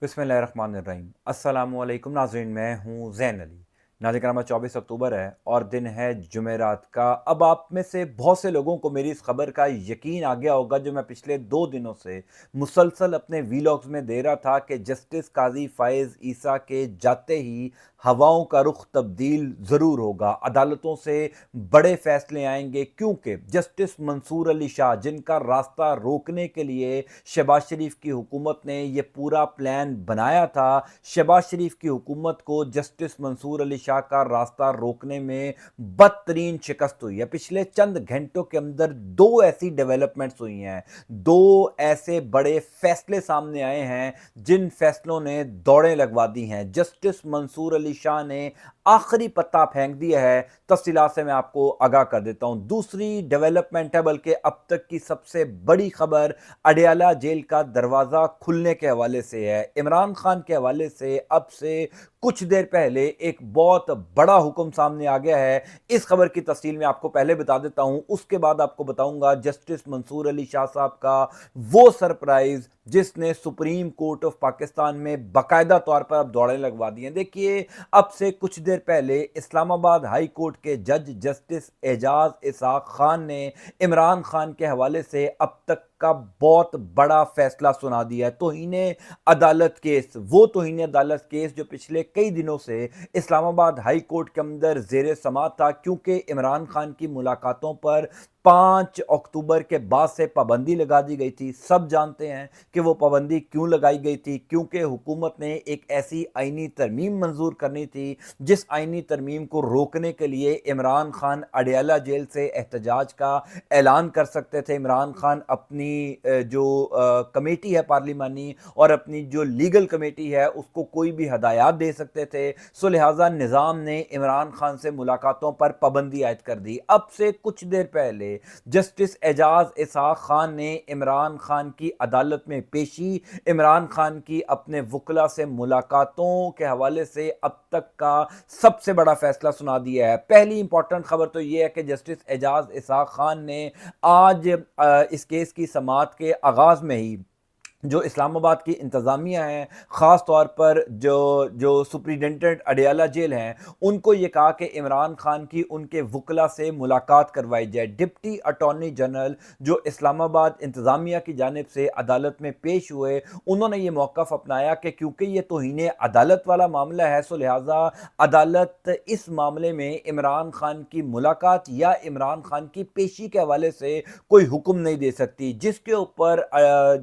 बिस्मिल्लाहिर्रहमानिर्रहीम। अस्सलामुअलैकुम नाज़रीन, मैं हूँ ज़ैन अली। नाज़रीन कराम, 24 अक्टूबर है और दिन है जुमेरात का। अब आप में से बहुत से लोगों को मेरी इस खबर का यकीन आ गया होगा जो मैं पिछले 2 दिनों से मुसलसल अपने वीलॉग्स में दे रहा था कि जस्टिस काज़ी फ़ाइज़ ईसा के जाते ही हवाओं का रुख तब्दील ज़रूर होगा, अदालतों से बड़े फैसले आएंगे, क्योंकि जस्टिस मंसूर अली शाह, जिनका रास्ता रोकने के लिए शहबाज शरीफ की हुकूमत ने यह पूरा प्लान बनाया था, शहबाज शरीफ की हुकूमत को जस्टिस मंसूर अली शाह का रास्ता रोकने में बदतरीन शिकस्त हुई है। पिछले चंद घंटों के अंदर दो ऐसी डेवलपमेंट्स हुई हैं, दो ऐसे बड़े फैसले सामने आए हैं जिन फैसलों ने दौड़ें लगवा दी हैं। जस्टिस मंसूर अली शाह ने आखिरी पत्ता फेंक दिया है। तफसीलात से मैं आपको आगाह कर देता हूं। दूसरी डेवलपमेंट है, बल्कि अब तक की सबसे बड़ी खबर, अडयाला जेल का दरवाजा खुलने के हवाले से है। इमरान खान के हवाले से अब से कुछ देर पहले एक बहुत बड़ा हुक्म सामने आ गया है। इस खबर की तफसील मैं आपको पहले बता देता हूं, उसके बाद आपको बताऊंगा जस्टिस मंसूर अली शाह साहब का वो सरप्राइज जिसने सुप्रीम कोर्ट ऑफ पाकिस्तान में बाकायदा तौर पर अब दौड़े लगवा दी हैं। देखिए, अब से कुछ देर पहले इस्लामाबाद हाई कोर्ट के जज जस्टिस एजाज इसाक खान ने इमरान खान के हवाले से अब तक का बहुत बड़ा फैसला सुना दिया है। तौहीने अदालत केस, वो तौहीने अदालत केस जो पिछले कई दिनों से इस्लामाबाद हाई कोर्ट के अंदर जेर समात था, क्योंकि इमरान खान की मुलाकातों पर 5 अक्टूबर के बाद से पाबंदी लगा दी गई थी। सब जानते हैं कि वो पाबंदी क्यों लगाई गई थी, क्योंकि हुकूमत ने एक ऐसी आईनी तरमीम मंजूर करनी थी जिस आईनी तरमीम को रोकने के लिए इमरान खान अडयाला जेल से एहतजाज का ऐलान कर सकते थे। इमरान खान अपनी जो कमेटी है पार्लिमानी और अपनी जो लीगल कमेटी है उसको कोई भी हदायत दे सकते थे। सो लिहाजा निज़ाम ने इमरान खान से मुलाकातों पर पाबंदी आयद कर दी। अब से कुछ देर पहले जस्टिस एजाज इसाक खान ने इमरान खान की अदालत में पेशी, इमरान खान की अपने वकला से मुलाकातों के हवाले से अब तक का सबसे बड़ा फैसला सुना दिया है। पहली इंपॉर्टेंट खबर तो यह है कि जस्टिस एजाज इसाक खान ने आज इस केस की समाअत के आगाज में ही जो इस्लामाबाद की इंतज़ामिया है, ख़ास तौर पर जो जो सुप्रिटेंडेंट अडयाला जेल हैं, उनको ये कहा कि इमरान खान की उनके वकला से मुलाकात करवाई जाए। डिप्टी अटॉर्नी जनरल जो इस्लामाबाद इंतज़ामिया की जानिब से अदालत में पेश हुए, उन्होंने ये मौक़िफ़ अपनाया कि क्योंकि ये तौहीने अदालत वाला मामला है, सो लिहाजा अदालत इस मामले में इमरान खान की मुलाकात या इमरान खान की पेशी के हवाले से कोई हुक्म नहीं दे सकती। जिसके ऊपर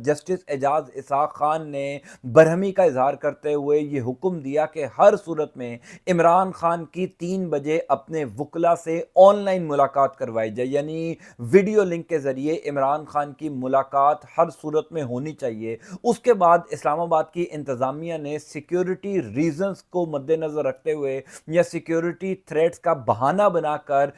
जस्टिस एजाज इसाक खान ने बरहमी का इजहार करते हुए ये हुक्म दिया कि हर सूरत में इमरान खान की 3 बजे अपने वकला से ऑनलाइन मुलाकात करवाई जाए, यानी वीडियो लिंक के जरिए इमरान खान की मुलाकात हर सूरत में होनी चाहिए। उसके बाद इस्लामाबाद की इंतज़ामिया ने सिक्योरिटी रीजंस को मद्देनज़र रखते हुए या सिक्योरिटी थ्रेट्स का बहाना बनाकर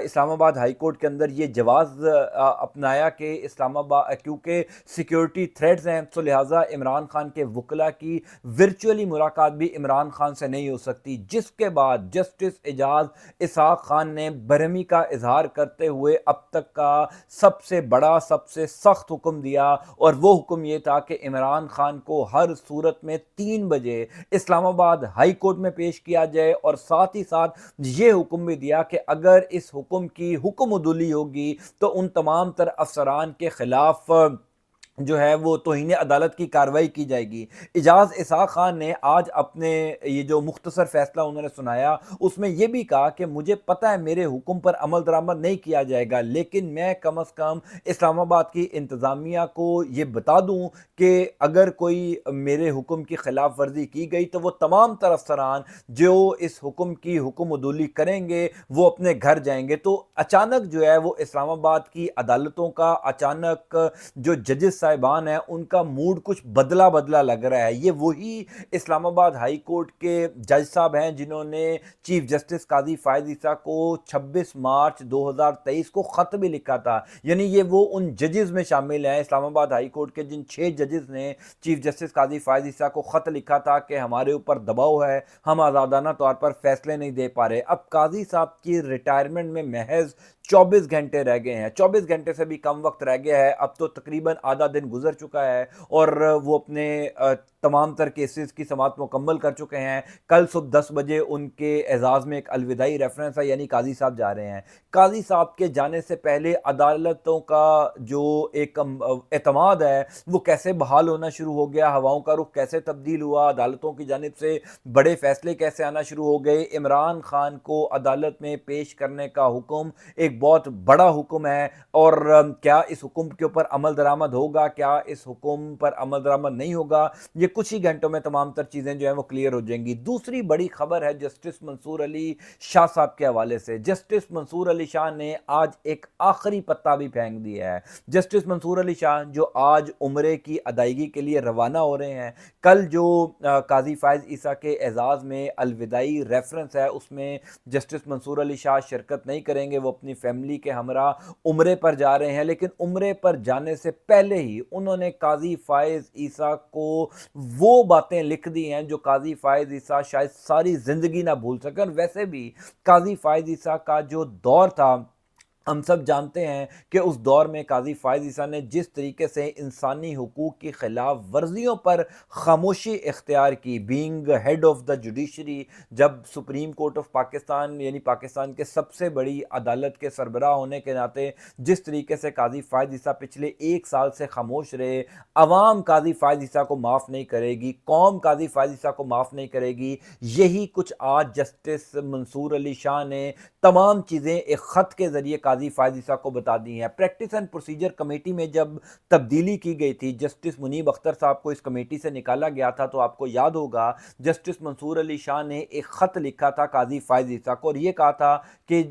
इस्लामाबाद हाई कोर्ट के अंदर ये जवाज़ अपनाया कि इस्लामाबाद, क्योंकि सिक्योरिटी थ्रेट्स हैं, तो लिहाजा इमरान खान के वकला की वर्चुअली मुलाकात भी इमरान खान से नहीं हो सकती। जिसके बाद जस्टिस एजाज इसाक खान ने बरहमी का इजहार करते हुए अब तक का सबसे बड़ा, सबसे सख्त हुक्म दिया, और वो हुक्म ये था कि इमरान खान को हर सूरत में 3 बजे इस्लामाबाद हाई कोर्ट में पेश किया जाए, और साथ ही साथ ये हुक्म भी दिया कि अगर इस हुक्म की हुक्म उदूली होगी तो उन तमाम तर अफसरान के खिलाफ जो है वो तौहीन अदालत की कार्रवाई की जाएगी। एजाज इसाक खान ने आज अपने ये जो मुख्तसर फैसला उन्होंने सुनाया, उसमें यह भी कहा कि मुझे पता है मेरे हुक्म पर अमल दरामद नहीं किया जाएगा, लेकिन मैं कम अज़ कम इस्लामाबाद की इंतज़ामिया को ये बता दूं कि अगर कोई मेरे हुक्म की खिलाफ वर्जी की गई तो वो तमाम तर अफसरान जो इस हुक्म की हुक्म उदूली करेंगे वो अपने घर जाएंगे। तो अचानक जो है वो इस्लामाबाद की अदालतों का, अचानक जो जजेस साहिबान हैं उनका मूड कुछ बदला बदला लग रहा है। ये वही इस्लामाबाद हाई कोर्ट के जज साहब हैं जिन्होंने चीफ जस्टिस काजी फ़ाइज़ ईसा को 26 मार्च 2023 को ख़त भी लिखा था। यानी ये वो उन जजेस में शामिल हैं, इस्लामाबाद हाई कोर्ट के जिन 6 जजेस ने चीफ जस्टिस काजी फ़ाइज़ ईसा को ख़त लिखा था कि हमारे ऊपर दबाव है, हम आज़ादाना तौर पर फैसले नहीं दे पा रहे। अब काजी साहब की रिटायरमेंट में महज 24 घंटे रह गए हैं, 24 घंटे से भी कम वक्त रह गया है। अब तो तकरीबन आधा दिन गुजर चुका है और वो अपने तमाम तर केसेस की समाअत मुकम्मल कर चुके हैं। कल सुबह 10 बजे उनके एजाज़ में एक अलविदाई रेफरेंस है, यानी काजी साहब जा रहे हैं। काजी साहब के जाने से पहले अदालतों का जो एक एतमाद है वो कैसे बहाल होना शुरू हो गया, हवाओं का रुख कैसे तब्दील हुआ, अदालतों की जानिब से बड़े फैसले कैसे आना शुरू हो गए। इमरान खान को अदालत में पेश करने का हुक्म एक बहुत बड़ा हुक्म है, और क्या इस हुक्म के ऊपर अमल दरामद होगा, क्या इस हुक्म पर अमल दरामद नहीं होगा, ये कुछ ही घंटों में तमाम तर चीज़ें जो हैं वो क्लियर हो जाएंगी। दूसरी बड़ी खबर है जस्टिस मंसूर अली शाह साहब के हवाले से। जस्टिस मंसूर अली शाह ने आज एक आखिरी पत्ता भी फेंक दिया है। जस्टिस मंसूर अली शाह जो आज उम्रे की अदायगी के लिए रवाना हो रहे हैं, कल जो काजी फायज ईसा के एजाज़ में अलविदाई रेफरेंस है उसमें जस्टिस मंसूर अली शाह शिरकत नहीं करेंगे, वो अपनी फैमिली के हमरा उम्रे पर जा रहे हैं। लेकिन उम्रे पर जाने से पहले ही उन्होंने काजी फायज ईसा को वो बातें लिख दी हैं जो काजी फायज ईसा शायद सारी जिंदगी ना भूल सकें। और वैसे भी काजी फायज ईसा का जो दौर था, हम सब जानते हैं कि उस दौर में काजी फायज ईसा ने जिस तरीके से इंसानी हुकूक की खिलाफ वर्जियों पर खामोशी इख्तियार की, being head of the judiciary, जब सुप्रीम कोर्ट ऑफ पाकिस्तान यानी पाकिस्तान के सबसे बड़ी अदालत के सरबराह होने के नाते जिस तरीके से काजी फायज ईसा पिछले 1 साल से खामोश रहे, अवाम काजी फायज ईसा को माफ़ नहीं करेगी, कौम काजी फायज ईसा को माफ़ नहीं करेगी। यही कुछ आज जस्टिस मंसूर अली शाह ने तमाम चीज़ें एक ख़त के ज़रिए काजी फायज ईसा को बता दी हैं। प्रैक्टिस एंड प्रोसीजर कमेटी में जब तब्दीली की गई थी, जस्टिस मुनीब अख्तर साहब को इस कमेटी से निकाला गया था, तो आपको याद होगा जस्टिस मंसूर अली शाह ने एक ख़त लिखा था काजी फायज ईसा को, और ये कहा था कि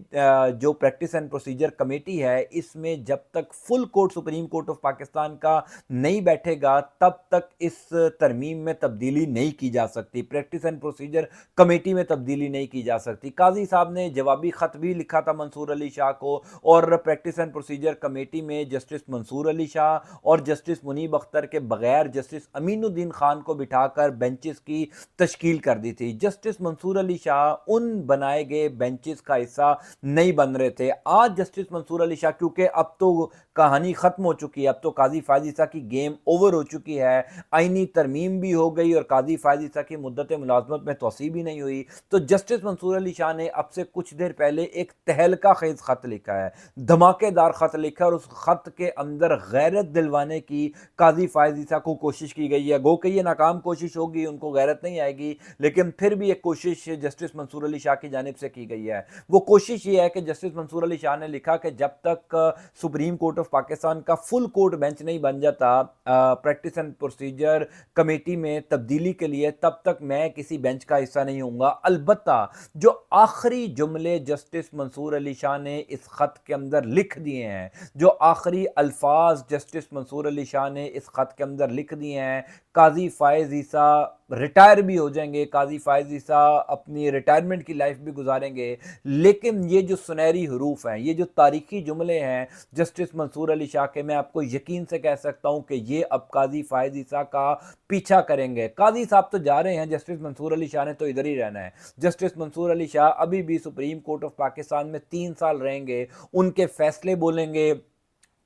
जो प्रैक्टिस एंड प्रोसीजर कमेटी है इसमें जब तक full court supreme court of Pakistan का नहीं बैठेगा तब तक इस तरमीम में तब्दीली नहीं की जा सकती, प्रैक्टिस एंड प्रोसीजर कमेटी में तब्दीली नहीं की जा सकती। काजी साहब ने जवाबी ख़त भी लिखा था मंसूर अली शाह को, और प्रैक्टिस एंड प्रोसीजर कमेटी में जस्टिस मंसूर अली शाह और जस्टिस मुनीब अख्तर के बगैर जस्टिस अमीनुद्दीन खान को बिठाकर बेंचेस की तश्कील कर दी थी। जस्टिस मंसूर अली शाह उन बनाए गए बेंचेस का हिस्सा नहीं बन रहे थे। आज जस्टिस मंसूर अली शाह, क्योंकि अब तो कहानी ख़त्म हो चुकी है, अब तो काजी फायज ईसा की गेम ओवर हो चुकी है, आईनी तरमीम भी हो गई और काजी फायज ईसा की मुद्दत मुलाजमत में तोसी भी नहीं हुई, तो जस्टिस मंसूर अली शाह ने अब से कुछ देर पहले एक तहलका खेज ख़त लिखा है, धमाकेदार ख़त लिखा, और उस ख़त के अंदर गैरत दिलवाने की काजी फायज ईसा को कोशिश की गई है। गो कि ये नाकाम कोशिश होगी, उनको गैरत नहीं आएगी, लेकिन फिर भी एक कोशिश जस्टिस मंसूर अली शाह की जानिब से की गई है। वो कोशिश ये है कि जस्टिस मंसूर अली शाह ने लिखा कि जब तक सुप्रीम कोर्ट ऑफ पाकिस्तान का फुल कोर्ट बेंच नहीं बन जाता प्रैक्टिस एंड प्रोसीजर कमेटी में तब्दीली के लिए, तब तक मैं किसी बेंच का हिस्सा नहीं होऊंगा। अलबत्ता जो आखिरी जुमले जस्टिस मंसूर अली शाह ने इस ख़त के अंदर लिख दिए हैं, जो आखिरी अल्फाज जस्टिस मंसूर अली शाह ने इस ख़त के अंदर लिख दिए हैं, काजी फायज ईसा रिटायर भी हो जाएंगे, काजी फायज ईसा अपनी रिटायरमेंट की लाइफ भी गुजारेंगे, लेकिन ये जो सुनहरी हरूफ हैं, ये जो तारीखी जुमले हैं जस्टिस मंसूर अली शाह के, मैं आपको यकीन से कह सकता हूं कि ये अब काजी फायज ईसा का पीछा करेंगे। काजी साहब तो जा रहे हैं, जस्टिस मंसूर अली शाह ने तो इधर ही रहना है। जस्टिस मंसूर अली शाह अभी भी सुप्रीम कोर्ट ऑफ पाकिस्तान में 3 साल रहेंगे, उनके फैसले बोलेंगे,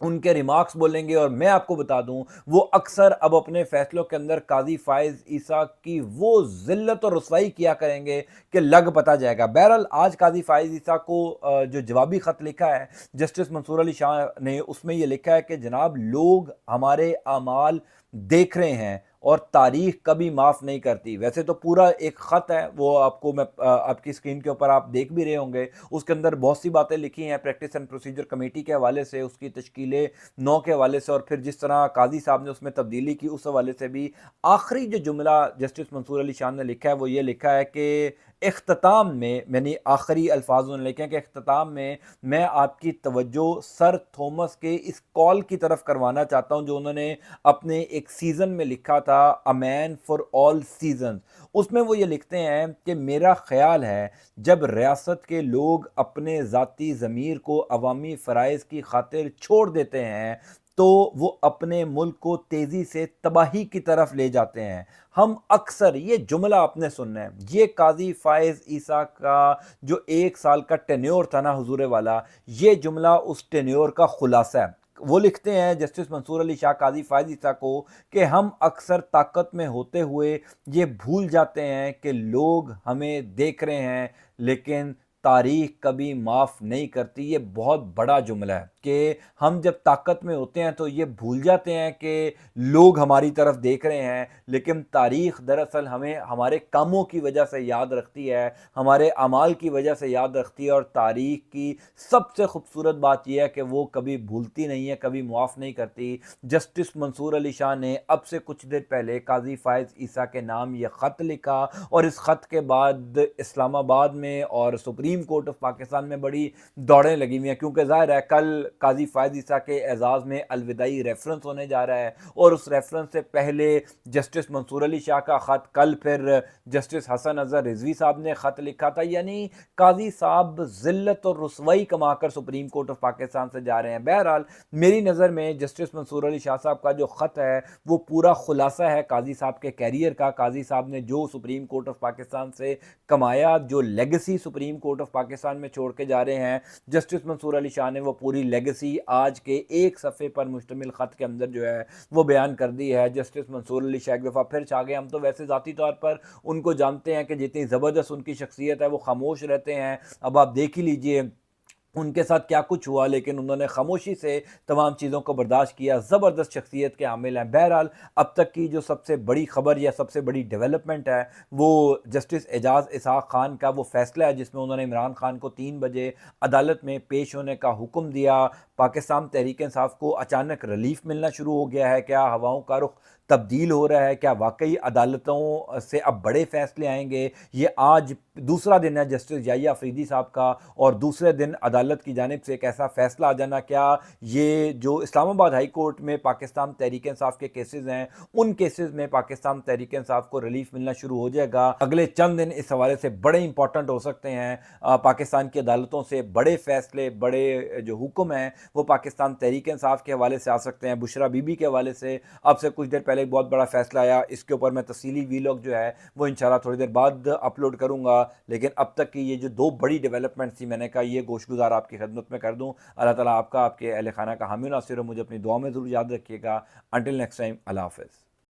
उनके रिमार्क्स बोलेंगे, और मैं आपको बता दूं वो अक्सर अब अपने फैसलों के अंदर काजी फायज ईसा की वो जिल्लत और रुसवाई किया करेंगे कि लग पता जाएगा। बहरहाल आज काजी फायज ईसा को जो जवाबी ख़त लिखा है जस्टिस मंसूर अली शाह ने, उसमें यह लिखा है कि जनाब लोग हमारे अमाल देख रहे हैं और तारीख कभी माफ़ नहीं करती। वैसे तो पूरा एक ख़त है, वो आपको मैं आपकी स्क्रीन के ऊपर आप देख भी रहे होंगे, उसके अंदर बहुत सी बातें लिखी हैं प्रैक्टिस एंड प्रोसीजर कमेटी के हवाले से, उसकी तश्कील 9 के हवाले से, और फिर जिस तरह काजी साहब ने उसमें तब्दीली की उस हवाले से भी। आखिरी जो जुमला जस्टिस मंसूर अली शाह ने लिखा है वो ये लिखा है कि इख्तिताम में, मैंने आखिरी अल्फाज उन्होंने लिखे हैं कि इख्तिताम में मैं आपकी तवज्जो सर थॉमस के इस कॉल की तरफ करवाना चाहता हूं जो उन्होंने अपने एक सीज़न में लिखा था, a man for all season. उसमें वो ये लिखते हैं कि मेरा ख्याल है जब रियासत के लोग अपने ज़ाती ज़मीर को अवामी फ़राइज़ की खातिर छोड़ देते हैं तो वो अपने मुल्क को तेज़ी से तबाही की तरफ ले जाते हैं। हम अक्सर, ये जुमला आपने सुनना है, ये काजी फायज ईसा का जो 1 साल का टेन्योर था ना हुजूर वाला, ये जुमला उस टेन्योर का खुलासा है। وہ لکھتے ہیں جسٹس منصور علی شاہ قاضی فائز عیسیٰ کو کہ ہم اکثر طاقت میں ہوتے ہوئے یہ بھول جاتے ہیں کہ لوگ ہمیں دیکھ رہے ہیں، لیکن تاریخ کبھی معاف نہیں کرتی۔ یہ بہت بڑا جملہ ہے کہ ہم جب طاقت میں ہوتے ہیں تو یہ بھول جاتے ہیں کہ لوگ ہماری طرف دیکھ رہے ہیں، لیکن تاریخ دراصل ہمیں ہمارے کاموں کی وجہ سے یاد رکھتی ہے، ہمارے اعمال کی وجہ سے یاد رکھتی ہے، اور تاریخ کی سب سے خوبصورت بات یہ ہے کہ وہ کبھی بھولتی نہیں ہے، کبھی معاف نہیں کرتی۔ جسٹس منصور علی شاہ نے اب سے کچھ دیر پہلے قاضی فائز عیسیٰ کے نام یہ خط لکھا، اور اس خط کے بعد اسلام آباد میں اور سپریم کورٹ آف پاکستان میں بڑی دوڑیں لگی ہوئی ہیں، کیونکہ ظاہر ہے کل قاضی فائز عیسیٰ کے اعزاز میں الوداعی ریفرنس ہونے جا رہا ہے، اور اس ریفرنس سے پہلے جسٹس منصور علی شاہ کا خط، کل پھر جسٹس حسن اظہر رضوی صاحب نے خط لکھا تھا۔ یعنی قاضی صاحب ذلت اور رسوائی کما کر سپریم کورٹ آف پاکستان سے جا رہے ہیں۔ بہرحال میری نظر میں جسٹس منصور علی شاہ صاحب کا جو خط ہے وہ پورا خلاصہ ہے قاضی صاحب کے کیریئر کا، قاضی صاحب نے جو سپریم کورٹ آف پاکستان سے کمایا، جو legacy supreme court of Pakistan میں چھوڑ کے جا رہے ہیں، جسٹس منصور علی شاہ نے وہ پوری لیگسی آج کے ایک صفحے پر مشتمل خط کے اندر جو ہے وہ بیان کر دی ہے۔ جسٹس منصور علی شاہ ایک دفعہ پھر چھا گئے۔ ہم تو ویسے ذاتی طور پر ان کو جانتے ہیں کہ جتنی زبردست ان کی شخصیت ہے، وہ خاموش رہتے ہیں۔ اب آپ دیکھ ہی لیجئے ان کے ساتھ کیا کچھ ہوا، لیکن انہوں نے خاموشی سے تمام چیزوں کو برداشت کیا، زبردست شخصیت کے حامل ہیں۔ بہرحال اب تک کی جو سب سے بڑی خبر یا سب سے بڑی ڈیولپمنٹ ہے وہ جسٹس اعجاز اسحاق خان کا وہ فیصلہ ہے جس میں انہوں نے عمران خان کو 3 بجے عدالت میں پیش ہونے کا حکم دیا۔ پاکستان تحریک انصاف کو اچانک ریلیف ملنا شروع ہو گیا ہے، کیا ہواؤں کا رخ تبدیل ہو رہا ہے، کیا واقعی عدالتوں سے اب بڑے فیصلے آئیں گے؟ یہ آج دوسرا دن ہے جسٹس یحییٰ افریدی صاحب کا، اور دوسرے دن عدالت کی جانب سے ایک ایسا فیصلہ آ جانا، کیا یہ جو اسلام آباد ہائی کورٹ میں پاکستان تحریک انصاف کے کیسز ہیں ان کیسز میں پاکستان تحریک انصاف کو ریلیف ملنا شروع ہو جائے گا؟ اگلے چند دن اس حوالے سے بڑے امپورٹنٹ ہو سکتے ہیں۔ پاکستان کی عدالتوں سے بڑے فیصلے، بڑے جو حکم ہیں وہ پاکستان تحریک انصاف کے حوالے سے آ سکتے ہیں۔ بشرا بی بی کے حوالے سے اب سے کچھ دیر پہلے ایک بہت بڑا فیصلہ آیا، اس کے اوپر میں تفصیلی ویلاگ جو ہے وہ انشاءاللہ تھوڑی دیر بعد اپلوڈ کروں گا، لیکن اب تک کی یہ جو 2 بڑی ڈیولپمنٹس تھی میں نے کہا یہ گوش گزار آپ کی خدمت میں کر دوں۔ اللہ تعالیٰ آپ کا، آپ کے اہل خانہ کا حامی و ناصر ہو۔ مجھے اپنی دعا میں ضرور یاد رکھیے گا۔ انٹل نیکسٹ ٹائم، اللہ حافظ۔